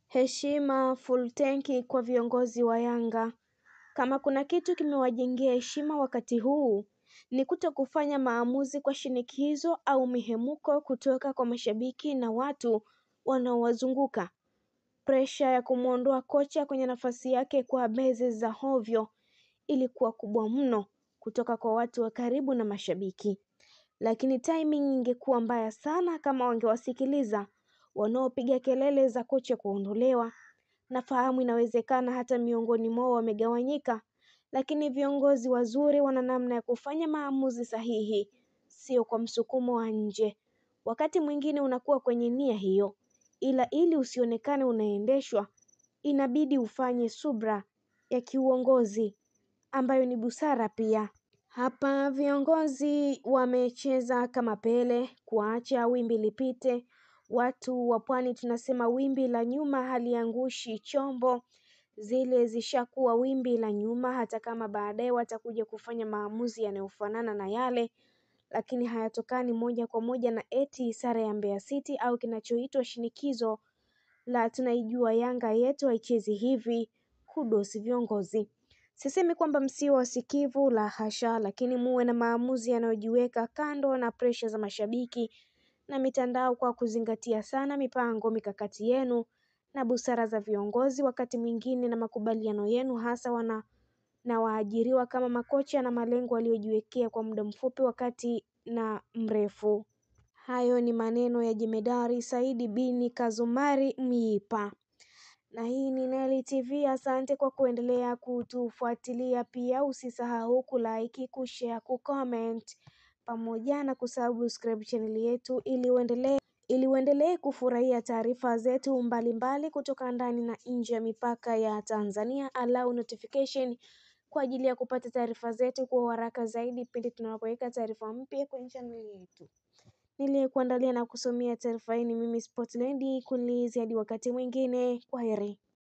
Heshima full tanki kwa viongozi wa Yanga. Kama kuna kitu kimewajengea heshima wakati huu, ni kutokufanya maamuzi kwa shinikizo au mihemuko kutoka kwa mashabiki na watu wanaowazunguka. Presha ya kumuondoa kocha kwenye nafasi yake kwa beze za hovyo ilikuwa kubwa mno kutoka kwa watu wa karibu na mashabiki. Lakini timing ingekuwa mbaya sana kama wangewasikiliza wanaopiga kelele za kocha kuondolewa. Nafahamu inawezekana hata miongoni mwao wamegawanyika, lakini viongozi wazuri wana namna ya kufanya maamuzi sahihi, sio kwa msukumo wa nje. Wakati mwingine unakuwa kwenye nia hiyo, ila ili usionekane unaendeshwa, inabidi ufanye subra ya kiuongozi, ambayo ni busara pia. Hapa viongozi wamecheza kama Pele, kuacha wimbi lipite. Watu wa pwani tunasema wimbi la nyuma haliangushi chombo. Zile zishakuwa wimbi la nyuma, hata kama baadaye watakuja kufanya maamuzi yanayofanana na yale, lakini hayatokani moja kwa moja na eti sare ya Mbeya City au kinachoitwa shinikizo la tunaijua Yanga yetu haichezi hivi. Kudos viongozi. Sisemi kwamba msiwe wasikivu, la hasha, lakini muwe na maamuzi yanayojiweka kando na presha za mashabiki na mitandao, kwa kuzingatia sana mipango mikakati yenu na busara za viongozi wakati mwingine na makubaliano yenu, hasa na waajiriwa kama makocha na malengo waliojiwekea kwa muda mfupi wakati na mrefu. Hayo ni maneno ya Jemedari Saidi Bini Kazumari Miipa. Na hii ni Neli TV. Asante kwa kuendelea kutufuatilia. Pia usisahau kulike, kushare, kucomment pamoja na kusubscribe channel yetu ili uendelee kufurahia taarifa zetu mbalimbali kutoka ndani na nje ya mipaka ya Tanzania. Allow notification kwa ajili ya kupata taarifa zetu kwa haraka zaidi pindi tunapoweka taarifa mpya kwenye channel yetu. Niliyekuandalia na kusomea taarifa hii ni mimi Sportland Kunlizi. Hadi wakati mwingine, kwaheri.